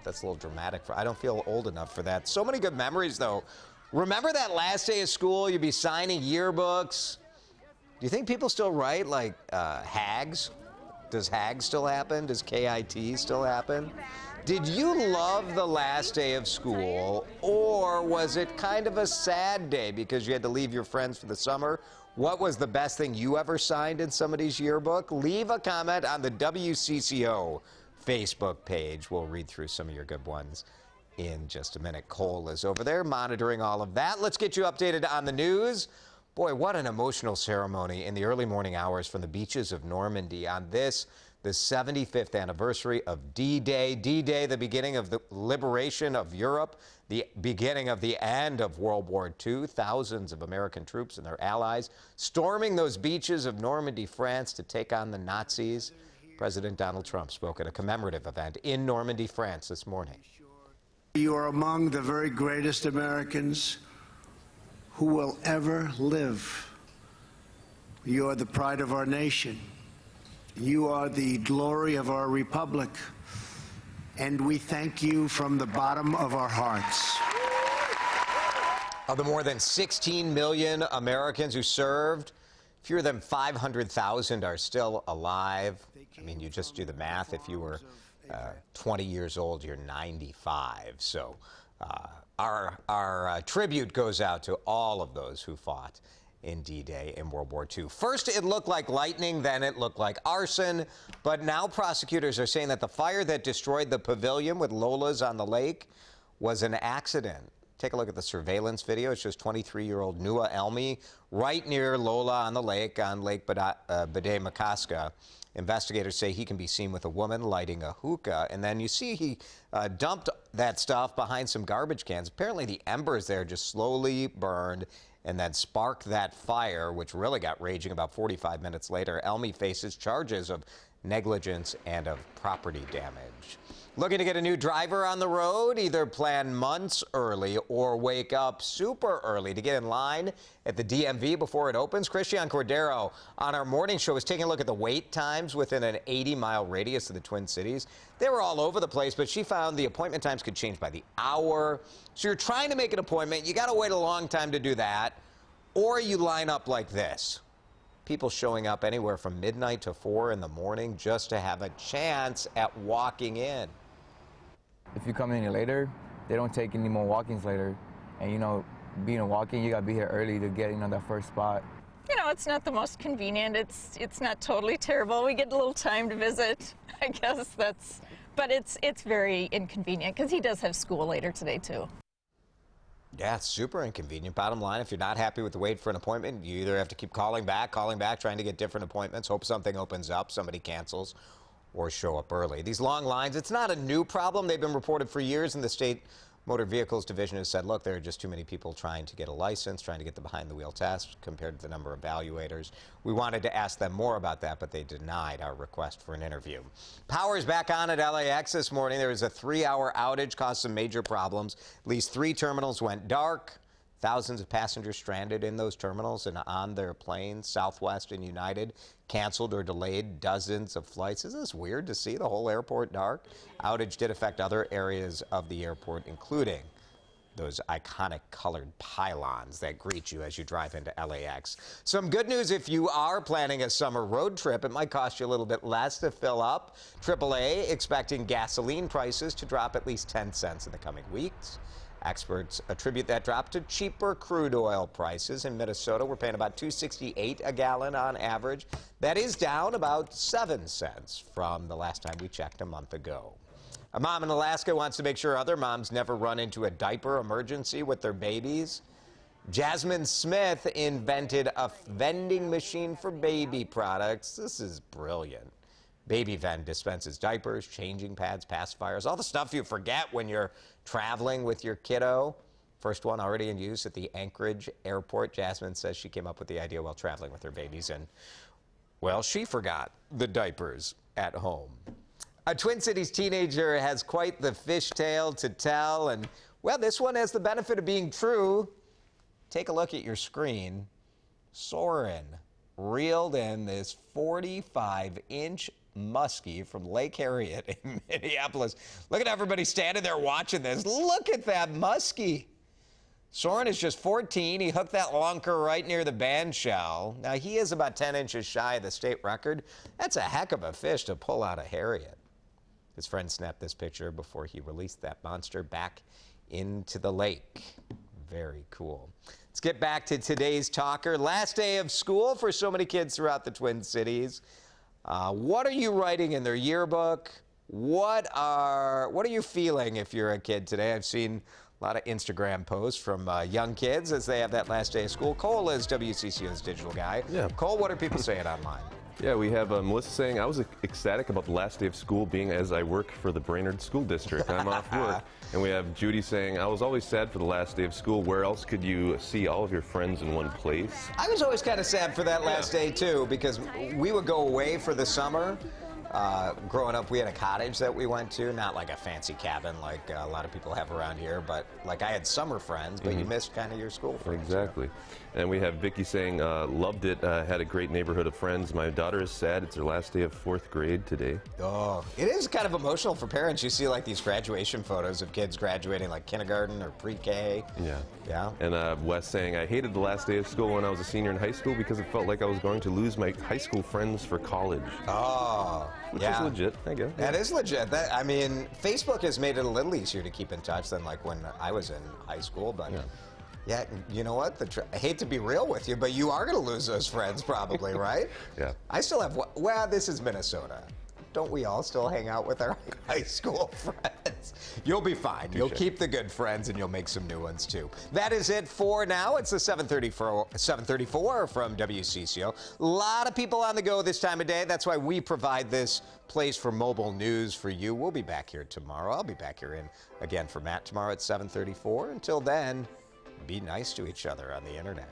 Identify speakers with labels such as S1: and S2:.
S1: That's a little dramatic. I don't feel old enough for that. So many good memories, though. Remember that last day of school? You'd be signing yearbooks. Do you think people still write, like, HAGs? Does HAG still happen? Does KIT still happen? Did you love the last day of school, or was it kind of a sad day because you had to leave your friends for the summer? What was the best thing you ever signed in somebody's yearbook? Leave a comment on the WCCO Facebook page. We'll read through some of your good ones in just a minute. Cole is over there monitoring all of that. Let's get you updated on the news. Boy, what an emotional ceremony in the early morning hours from the beaches of Normandy on this, the 75th anniversary of D-Day. D-Day, the beginning of the liberation of Europe, the beginning of the end of World War II. Thousands of American troops and their allies storming those beaches of Normandy, France to take on the Nazis. President Donald Trump spoke at a commemorative event in Normandy, France this morning.
S2: You are among the very greatest Americans who will ever live. You are the pride of our nation. You are the glory of our republic, and we thank you from the bottom of our hearts.
S1: Of the more than 16 million Americans who served, fewer than 500,000 are still alive. I mean, you just do the math. If you were 20 years old, you're 95. So our tribute goes out to all of those who fought in D-Day in World War II. First, it looked like lightning, then it looked like arson, but now prosecutors are saying that the fire that destroyed the pavilion with Lolas on the lake was an accident. Take a look at the surveillance video. It shows 23-year-old Nua Elmi right near Lola on the lake, on Lake Bade-Makaska. Investigators say he can be seen with a woman lighting a hookah, and then you see he dumped that stuff behind some garbage cans. Apparently the embers there just slowly burned and then sparked that fire, which really got raging about 45 minutes later. Elmi faces charges of negligence and of property damage. Looking to get a new driver on the road? Either plan months early or wake up super early to get in line at the DMV before it opens. Christian Cordero on our morning show was taking a look at the wait times within an 80-mile radius of the Twin Cities. They were all over the place, but she found the appointment times could change by the hour. So you're trying to make an appointment. You got to wait a long time to do that, or you line up like this. People showing up anywhere from midnight to 4 in the morning just to have a chance at walking in.
S3: If you come any later, they don't take any more walk-ins later. And, you know, being a walk-in, you got to be here early to get, that first spot.
S4: You know, it's not the most convenient. It's not totally terrible. We get a little time to visit. I guess but it's very inconvenient because he does have school later today, too.
S1: Yeah, it's super inconvenient. Bottom line, if you're not happy with the wait for an appointment, you either have to keep calling back, trying to get different appointments, hope something opens up, somebody cancels, or show up early. These long lines, it's not a new problem. They've been reported for years, and the State Motor Vehicles Division has said, look, there are just too many people trying to get a license, trying to get the behind-the-wheel test compared to the number of evaluators. We wanted to ask them more about that, but they denied our request for an interview. Power is back on at LAX this morning. There was a 3-hour outage, caused some major problems. At least 3 terminals went dark. Thousands of passengers stranded in those terminals and on their planes. Southwest and United canceled or delayed dozens of flights. Isn't this weird to see the whole airport dark? Outage did affect other areas of the airport, including those iconic colored pylons that greet you as you drive into LAX. Some good news if you are planning a summer road trip. It might cost you a little bit less to fill up. AAA expecting gasoline prices to drop at least 10 cents in the coming weeks. Experts attribute that drop to cheaper crude oil prices. In Minnesota, we're paying about $2.68 a gallon on average. That is down about 7 cents from the last time we checked a month ago. A mom in Alaska wants to make sure other moms never run into a diaper emergency with their babies. Jasmine Smith invented a vending machine for baby products. This is brilliant. Baby Vend dispenses diapers, changing pads, pacifiers, all the stuff you forget when you're traveling with your kiddo. First one already in use at the Anchorage airport. Jasmine says she came up with the idea while traveling with her babies, and, well, she forgot the diapers at home. A Twin Cities teenager has quite the fishtail to tell, and, well, this one has the benefit of being true. Take a look at your screen. Soren reeled in this 45-inch muskie from Lake Harriet in Minneapolis. Look at everybody standing there watching this. Look at that muskie. Soren is just 14. He hooked that lunker right near the band shell. Now, he is about 10 inches shy of the state record. That's a heck of a fish to pull out of Harriet. His friend snapped this picture before he released that monster back into the lake. Very cool. Let's get back to today's talker. Last day of school for so many kids throughout the Twin Cities. What are you writing in their yearbook? What are you feeling if you're a kid today? I've seen a lot of Instagram posts from young kids as they have that last day of school. Cole is WCCO's digital guy.
S5: Yeah.
S1: Cole, what are people saying online?
S5: Yeah, we have Melissa saying, I was ecstatic about the last day of school being as I work for the Brainerd School District. I'm off work. And we have Judy saying, I was always sad for the last day of school. Where else could you see all of your friends in one place?
S1: I was always kind of sad for that last day, too, because we would go away for the summer. Growing up, we had a cottage that we went to, not like a fancy cabin like a lot of people have around here, but like I had summer friends, but you missed kind of your school friends.
S5: Exactly. And we have Vicky saying, loved it, had a great neighborhood of friends. My daughter is sad. It's her last day of 4th grade today.
S1: Oh, it is kind of emotional for parents. You see like these graduation photos of kids graduating like kindergarten or pre-K.
S5: Yeah.
S1: Yeah.
S5: And Wes saying, I hated the last day of school when I was a senior in high school because it felt like I was going to lose my high school friends for college.
S1: Oh,
S5: Which
S1: yeah.
S5: is legit, I guess.
S1: That is legit. I mean, Facebook has made it a little easier to keep in touch than like when I was in high school, but yeah, you know what? I hate to be real with you, but you are going to lose those friends probably, right?
S5: Yeah.
S1: I still have, well, this is Minnesota. Don't we all still hang out with our high school friends? You'll be fine. You'll keep the good friends and you'll make some new ones too. That is it for now. It's the 7:34 from WCCO. A lot of people on the go this time of day. That's why we provide this place for mobile news for you. We'll be back here tomorrow. I'll be back here again for Matt tomorrow at 7:34. Until then, be nice to each other on the internet.